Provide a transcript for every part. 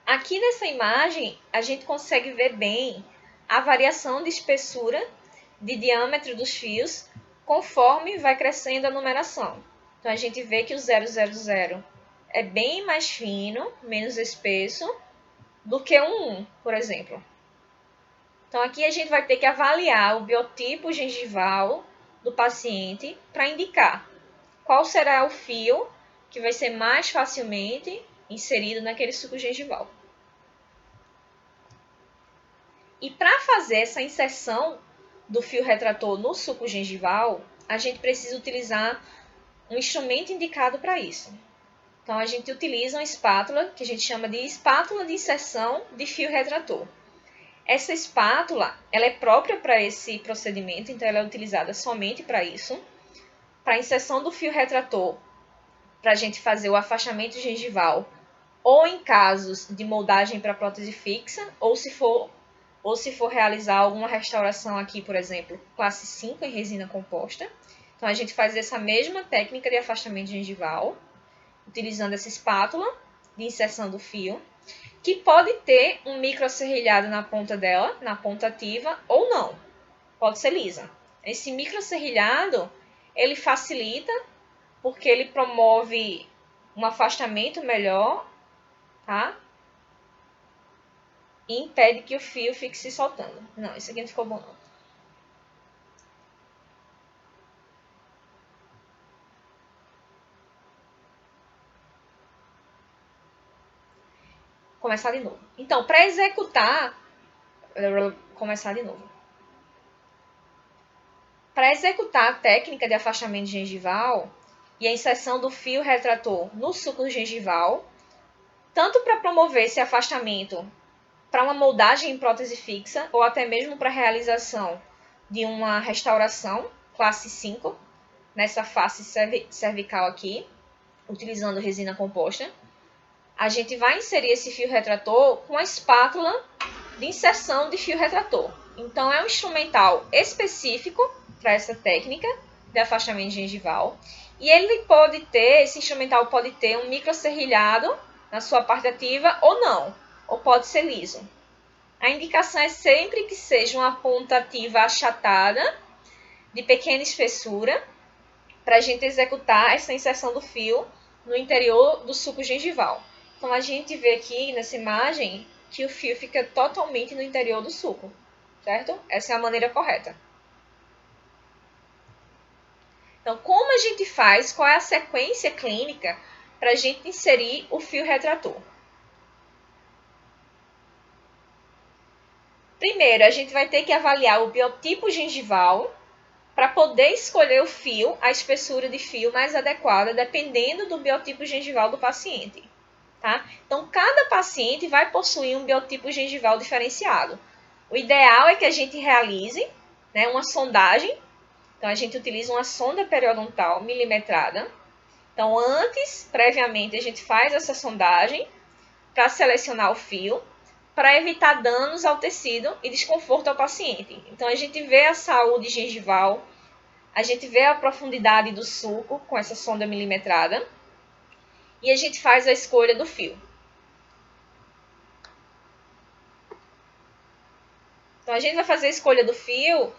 Aqui nessa imagem, a gente consegue ver bem a variação de espessura de diâmetro dos fios conforme vai crescendo a numeração. Então, a gente vê que o 000 é bem mais fino, menos espesso, do que o 1, por exemplo. Então, aqui a gente vai ter que avaliar o biotipo gengival do paciente para indicar qual será o fio que vai ser mais facilmente inserido naquele suco gengival. E para fazer essa inserção do fio retrator no suco gengival, a gente precisa utilizar um instrumento indicado para isso. Então, a gente utiliza uma espátula, que a gente chama de espátula de inserção de fio retrator. Essa espátula, ela é própria para esse procedimento, então ela é utilizada somente para isso. Para a inserção do fio retrator, para a gente fazer o afastamento gengival, ou em casos de moldagem para prótese fixa, ou se for realizar alguma restauração aqui, por exemplo, classe 5 em resina composta. Então, a gente faz essa mesma técnica de afastamento gengival, utilizando essa espátula de inserção do fio, que pode ter um microserrilhado na ponta dela, na ponta ativa, ou não. Pode ser lisa. Esse microserrilhado, ele facilita, porque ele promove um afastamento melhor, tá? E impede que o fio fique se soltando. Não, isso aqui não ficou bom, não. Começar de novo. Então, para executar... Começar de novo. Para executar a técnica de afastamento gengival e a inserção do fio retrator no suco gengival, tanto para promover esse afastamento para uma moldagem em prótese fixa ou até mesmo para a realização de uma restauração, classe 5, nessa face cervical aqui, utilizando resina composta, a gente vai inserir esse fio retrator com a espátula de inserção de fio retrator. Então, é um instrumental específico para essa técnica de afastamento gengival. E esse instrumental pode ter um microserrilhado na sua parte ativa ou não, ou pode ser liso. A indicação é sempre que seja uma ponta ativa achatada, de pequena espessura, para a gente executar essa inserção do fio no interior do suco gengival. Então, a gente vê aqui nessa imagem que o fio fica totalmente no interior do suco, certo? Essa é a maneira correta. Então, como a gente faz? Qual é a sequência clínica para a gente inserir o fio retrator? Primeiro, a gente vai ter que avaliar o biotipo gengival para poder escolher o fio, a espessura de fio mais adequada, dependendo do biotipo gengival do paciente. Tá? Então, cada paciente vai possuir um biotipo gengival diferenciado. O ideal é que a gente realize, né, uma sondagem. Então, a gente utiliza uma sonda periodontal milimetrada. Então, previamente, a gente faz essa sondagem para selecionar o fio, para evitar danos ao tecido e desconforto ao paciente. Então, a gente vê a saúde gengival, a gente vê a profundidade do suco com essa sonda milimetrada e a gente faz a escolha do fio. Então, a gente vai fazer a escolha do fio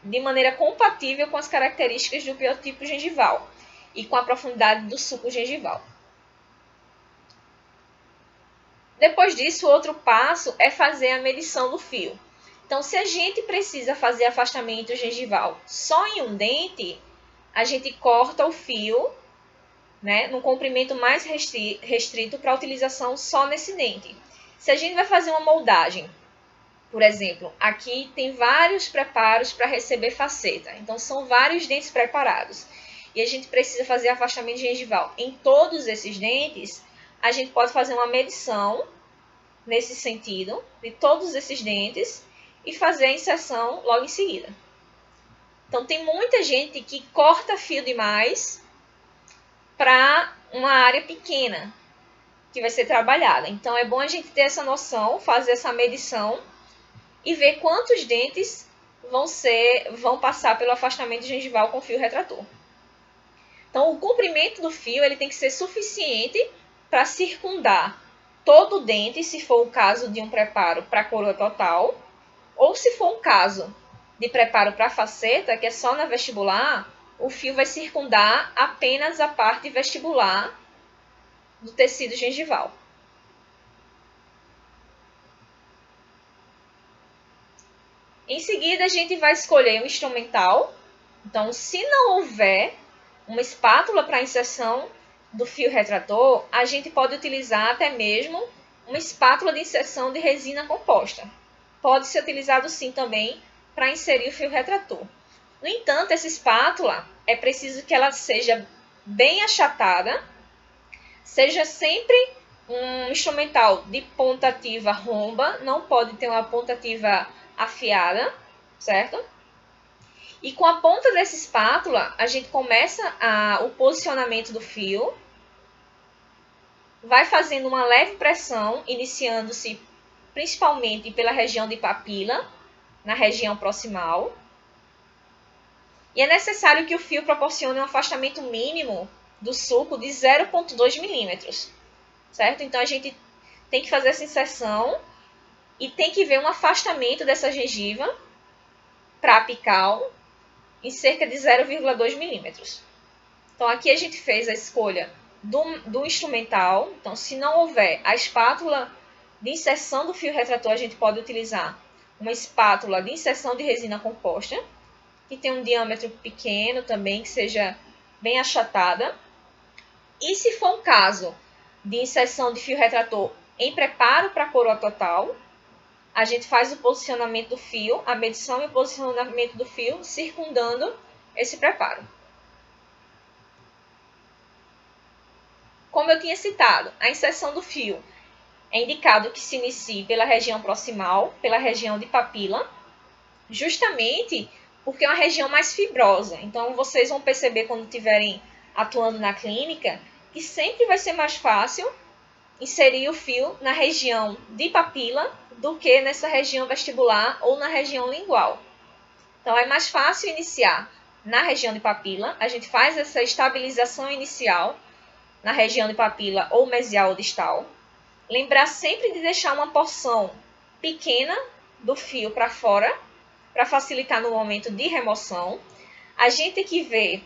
de maneira compatível com as características do biotipo gengival e com a profundidade do suco gengival. Depois disso, o outro passo é fazer a medição do fio. Então, se a gente precisa fazer afastamento gengival só em um dente, a gente corta o fio, né, num comprimento mais restrito para utilização só nesse dente. Se a gente vai fazer uma moldagem, por exemplo, aqui tem vários preparos para receber faceta. Então, são vários dentes preparados. E a gente precisa fazer afastamento gengival em todos esses dentes. A gente pode fazer uma medição nesse sentido de todos esses dentes e fazer a inserção logo em seguida. Então, tem muita gente que corta fio demais para uma área pequena que vai ser trabalhada. Então, é bom a gente ter essa noção, fazer essa medição e ver quantos dentes vão passar pelo afastamento gengival com fio retrator. Então, o comprimento do fio ele tem que ser suficiente para circundar todo o dente, se for o caso de um preparo para coroa total, ou se for um caso de preparo para faceta, que é só na vestibular, o fio vai circundar apenas a parte vestibular do tecido gengival. Em seguida, a gente vai escolher um instrumental. Então, se não houver uma espátula para inserção do fio retrator, a gente pode utilizar até mesmo uma espátula de inserção de resina composta. Pode ser utilizado sim também para inserir o fio retrator. No entanto, essa espátula é preciso que ela seja bem achatada, seja sempre um instrumental de ponta ativa romba, não pode ter uma ponta ativa afiada, certo? E com a ponta dessa espátula, a gente começa o posicionamento do fio, vai fazendo uma leve pressão, iniciando-se principalmente pela região de papila, na região proximal. E é necessário que o fio proporcione um afastamento mínimo do sulco de 0,2 milímetros, certo? Então, a gente tem que fazer essa inserção e tem que ver um afastamento dessa gengiva para apical em cerca de 0,2 milímetros. Então, aqui a gente fez a escolha do instrumental. Então, se não houver a espátula de inserção do fio retrator, a gente pode utilizar uma espátula de inserção de resina composta, que tem um diâmetro pequeno também, que seja bem achatada. E se for um caso de inserção de fio retrator em preparo para coroa total, a gente faz o posicionamento do fio, a medição e o posicionamento do fio circundando esse preparo. Como eu tinha citado, a inserção do fio é indicado que se inicie pela região proximal, pela região de papila, justamente porque é uma região mais fibrosa. Então, vocês vão perceber quando estiverem atuando na clínica que sempre vai ser mais fácil inserir o fio na região de papila do que nessa região vestibular ou na região lingual. Então, é mais fácil iniciar na região de papila. A gente faz essa estabilização inicial na região de papila ou mesial ou distal. Lembrar sempre de deixar uma porção pequena do fio para fora, para facilitar no momento de remoção. A gente que vê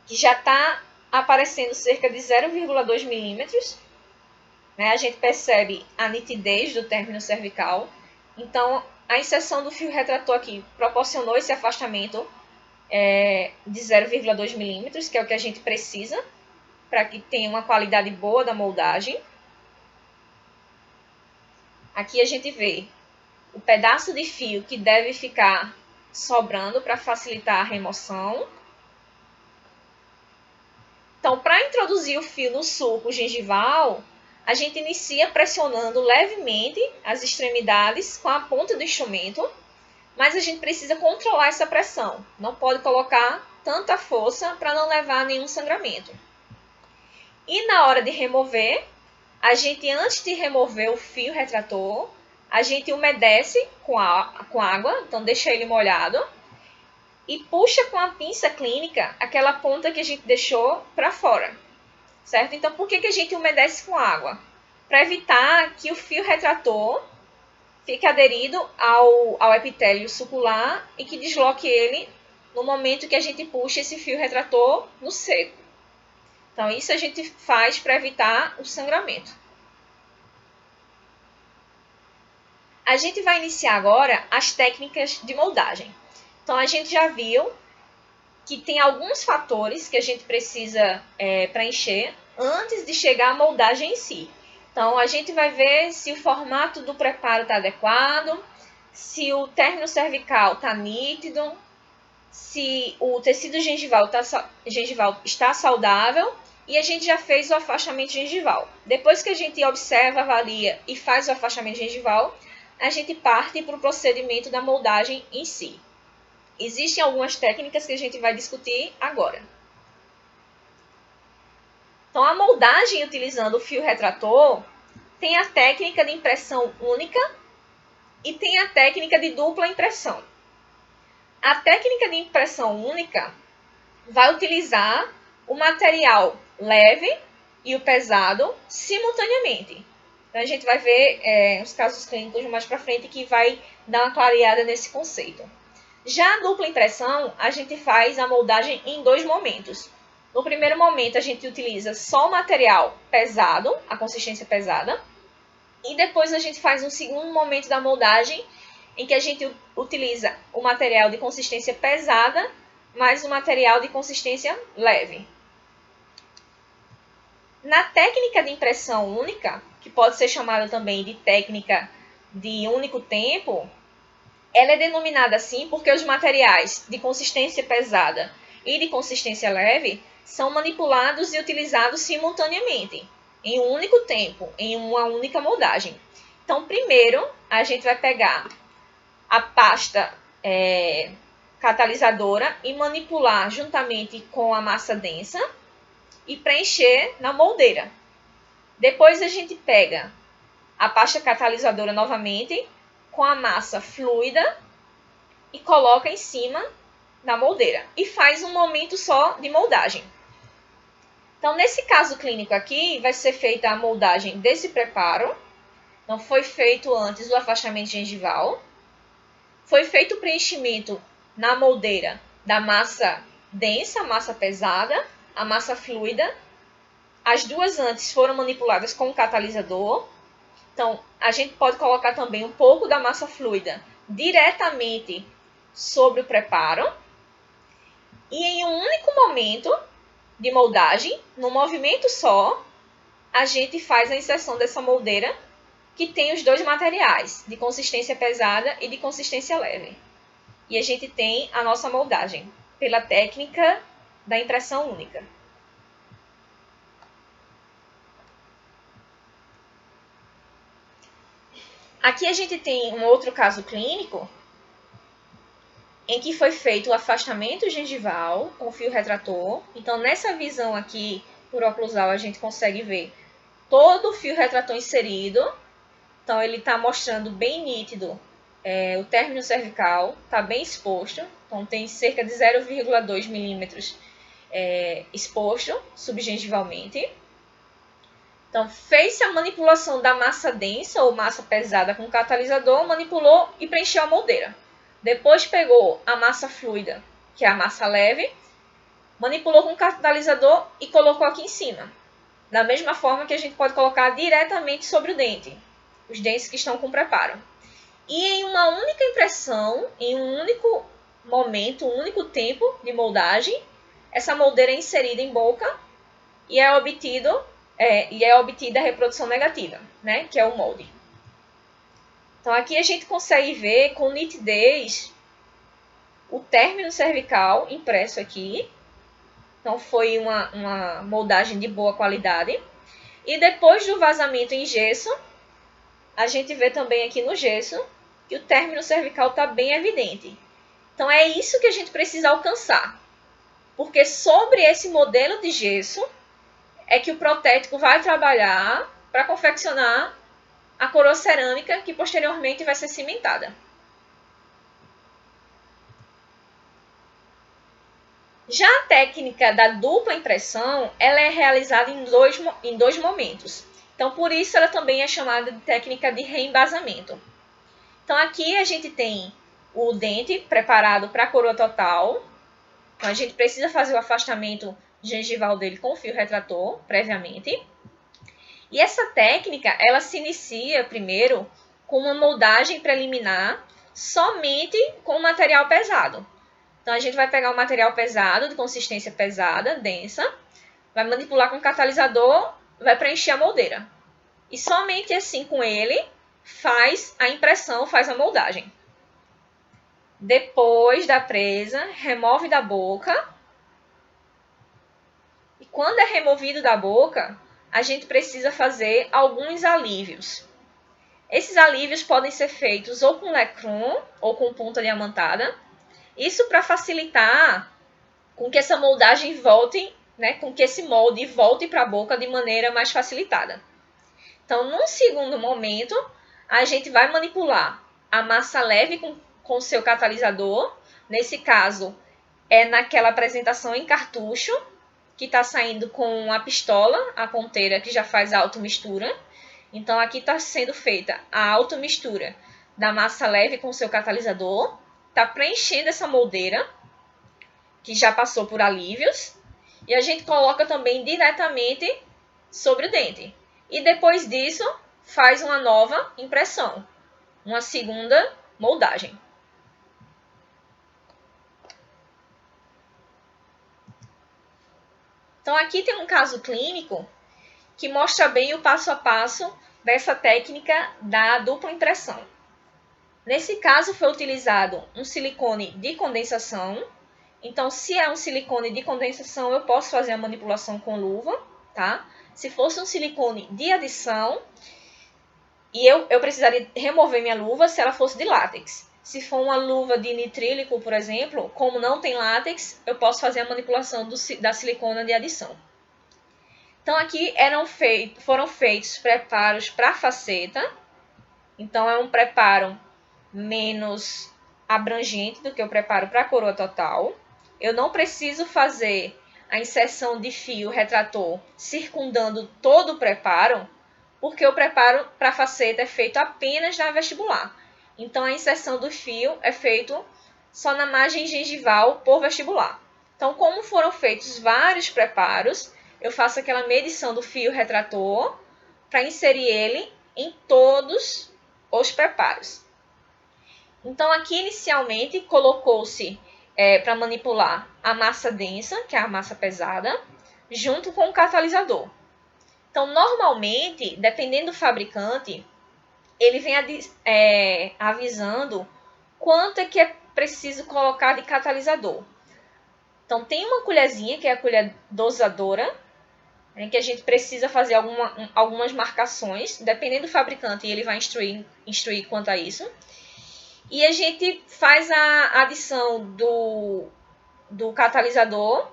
que já está aparecendo cerca de 0,2 milímetros, né? A gente percebe a nitidez do término cervical. Então, a inserção do fio retrator aqui proporcionou esse afastamento de 0,2 milímetros, que é o que a gente precisa para que tenha uma qualidade boa da moldagem. Aqui a gente vê o pedaço de fio que deve ficar sobrando para facilitar a remoção. Então, para introduzir o fio no sulco gengival, a gente inicia pressionando levemente as extremidades com a ponta do instrumento, mas a gente precisa controlar essa pressão. Não pode colocar tanta força para não levar a nenhum sangramento. E na hora de remover, a gente, antes de remover o fio retrator, a gente umedece com água, então deixa ele molhado, e puxa com a pinça clínica aquela ponta que a gente deixou para fora, certo? Então, por que a gente umedece com água? Para evitar que o fio retrator fique aderido ao epitélio sucular e que desloque ele no momento que a gente puxa esse fio retrator no seco. Então, isso a gente faz para evitar o sangramento. A gente vai iniciar agora as técnicas de moldagem. Então, a gente já viu que tem alguns fatores que a gente precisa preencher antes de chegar à moldagem em si. Então, a gente vai ver se o formato do preparo está adequado, se o término cervical está nítido, se o tecido gengival está saudável, e a gente já fez o afastamento gengival. Depois que a gente observa, avalia e faz o afastamento gengival, a gente parte para o procedimento da moldagem em si. Existem algumas técnicas que a gente vai discutir agora. Então, a moldagem utilizando o fio retrator tem a técnica de impressão única e tem a técnica de dupla impressão. A técnica de impressão única vai utilizar o material leve e o pesado simultaneamente. Então, a gente vai ver os casos clínicos mais para frente que vai dar uma clareada nesse conceito. Já a dupla impressão, a gente faz a moldagem em 2 momentos. No primeiro momento, a gente utiliza só o material pesado, a consistência pesada, e depois a gente faz um segundo momento da moldagem, em que a gente utiliza o material de consistência pesada, mais o material de consistência leve. Na técnica de impressão única, que pode ser chamada também de técnica de único tempo, ela é denominada assim porque os materiais de consistência pesada e de consistência leve são manipulados e utilizados simultaneamente, em um único tempo, em uma única moldagem. Então, primeiro, a gente vai pegar a pasta catalisadora e manipular juntamente com a massa densa e preencher na moldeira. Depois a gente pega a pasta catalisadora novamente com a massa fluida e coloca em cima da moldeira e faz um momento só de moldagem. Então, nesse caso clínico aqui, vai ser feita a moldagem desse preparo. Então, foi feito antes o afastamento gengival. Foi feito o preenchimento na moldeira da massa densa, massa pesada, a massa fluida. As duas antes foram manipuladas com o catalisador. Então, a gente pode colocar também um pouco da massa fluida diretamente sobre o preparo. E em um único momento de moldagem, num movimento só, a gente faz a inserção dessa moldeira que tem os dois materiais, de consistência pesada e de consistência leve. E a gente tem a nossa moldagem pela técnica da impressão única. Aqui a gente tem um outro caso clínico em que foi feito o afastamento gengival com fio retrator. Então, nessa visão aqui, por oclusal, a gente consegue ver todo o fio retrator inserido. Então, ele está mostrando bem nítido o término cervical, está bem exposto. Então, tem cerca de 0,2 milímetros exposto subgengivalmente. Então, fez-se a manipulação da massa densa ou massa pesada com catalisador, manipulou e preencheu a moldeira. Depois pegou a massa fluida, que é a massa leve, manipulou com catalisador e colocou aqui em cima. Da mesma forma que a gente pode colocar diretamente sobre o dente, os dentes que estão com preparo. E em uma única impressão, em um único momento, um único tempo de moldagem, essa moldeira é inserida em boca e é obtida a reprodução negativa, né, que é o molde. Então, aqui a gente consegue ver com nitidez o término cervical impresso aqui. Então, foi uma moldagem de boa qualidade. E depois do vazamento em gesso, a gente vê também aqui no gesso que o término cervical está bem evidente. Então, é isso que a gente precisa alcançar. Porque sobre esse modelo de gesso é que o protético vai trabalhar para confeccionar a coroa cerâmica, que posteriormente vai ser cimentada. Já a técnica da dupla impressão, ela é realizada em dois momentos. Então, por isso, ela também é chamada de técnica de reembasamento. Então, aqui a gente tem o dente preparado para a coroa total. Então, a gente precisa fazer o afastamento gengival dele com o fio retrator, previamente. E essa técnica, ela se inicia primeiro com uma moldagem preliminar somente com material pesado. Então, a gente vai pegar um material pesado, de consistência pesada, densa, vai manipular com catalisador, vai preencher a moldeira. E somente assim com ele faz a impressão, faz a moldagem. Depois da presa, remove da boca. E quando é removido da boca, a gente precisa fazer alguns alívios. Esses alívios podem ser feitos ou com lecrum ou com ponta diamantada. Isso para facilitar com que essa moldagem volte, né, com que esse molde volte para a boca de maneira mais facilitada. Então, num segundo momento, a gente vai manipular a massa leve com o seu catalisador. Nesse caso, é naquela apresentação em cartucho, que está saindo com a pistola, a ponteira que já faz a automistura. Então, aqui está sendo feita a automistura da massa leve com o seu catalisador. Está preenchendo essa moldeira, que já passou por alívios. E a gente coloca também diretamente sobre o dente. E depois disso, faz uma nova impressão, uma segunda moldagem. Então, aqui tem um caso clínico que mostra bem o passo a passo dessa técnica da dupla impressão. Nesse caso, foi utilizado um silicone de condensação. Então, se é um silicone de condensação, eu posso fazer a manipulação com luva, tá? Se fosse um silicone de adição, e eu precisaria remover minha luva se ela fosse de látex. Se for uma luva de nitrílico, por exemplo, como não tem látex, eu posso fazer a manipulação da silicona de adição. Então, aqui foram feitos preparos para faceta. Então, é um preparo menos abrangente do que o preparo para a coroa total. Eu não preciso fazer a inserção de fio retrator circundando todo o preparo, porque o preparo para faceta é feito apenas na vestibular. Então, a inserção do fio é feito só na margem gengival por vestibular. Então, como foram feitos vários preparos, eu faço aquela medição do fio retrator para inserir ele em todos os preparos. Então, aqui inicialmente colocou-se para manipular a massa densa, que é a massa pesada, junto com o catalisador. Então, normalmente, dependendo do fabricante, ele vem avisando quanto é que é preciso colocar de catalisador. Então, tem uma colherzinha, que é a colher dosadora, que a gente precisa fazer algumas marcações. Dependendo do fabricante, ele vai instruir quanto a isso. E a gente faz a adição do catalisador.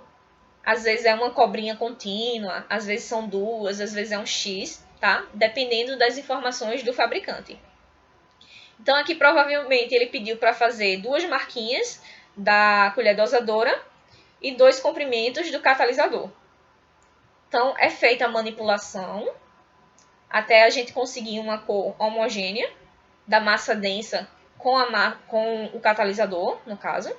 Às vezes é uma cobrinha contínua, às vezes são duas, às vezes é um X, tá? Dependendo das informações do fabricante. Então, aqui provavelmente ele pediu para fazer 2 marquinhas da colher dosadora e 2 comprimentos do catalisador. Então, é feita a manipulação até a gente conseguir uma cor homogênea da massa densa com o catalisador, no caso.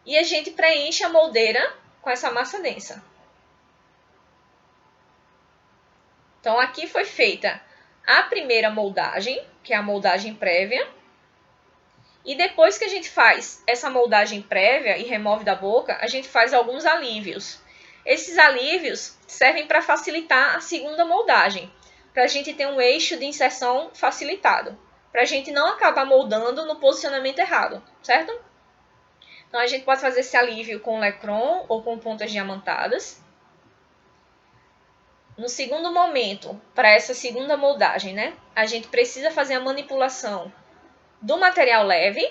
E a gente preenche a moldeira com essa massa densa. Então, aqui foi feita a primeira moldagem, que é a moldagem prévia. E depois que a gente faz essa moldagem prévia e remove da boca, a gente faz alguns alívios. Esses alívios servem para facilitar a segunda moldagem, para a gente ter um eixo de inserção facilitado, para a gente não acabar moldando no posicionamento errado, certo? Então, a gente pode fazer esse alívio com lecron ou com pontas diamantadas. No segundo momento, para essa segunda moldagem, né, a gente precisa fazer a manipulação do material leve.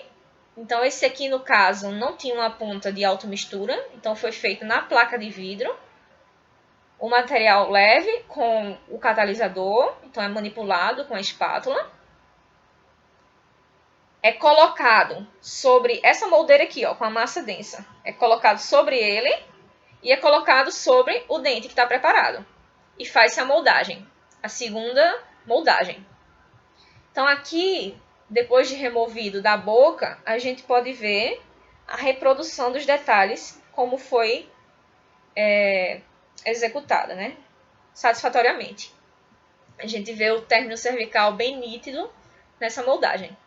Então, esse aqui, no caso, não tinha uma ponta de automistura, então foi feito na placa de vidro. O material leve com o catalisador, então é manipulado com a espátula. É colocado sobre essa moldeira aqui, ó, com a massa densa. É colocado sobre ele e é colocado sobre o dente que está preparado. E faz-se a moldagem, a segunda moldagem. Então, aqui, depois de removido da boca, a gente pode ver a reprodução dos detalhes, como foi executada, né? Satisfatoriamente. A gente vê o término cervical bem nítido nessa moldagem.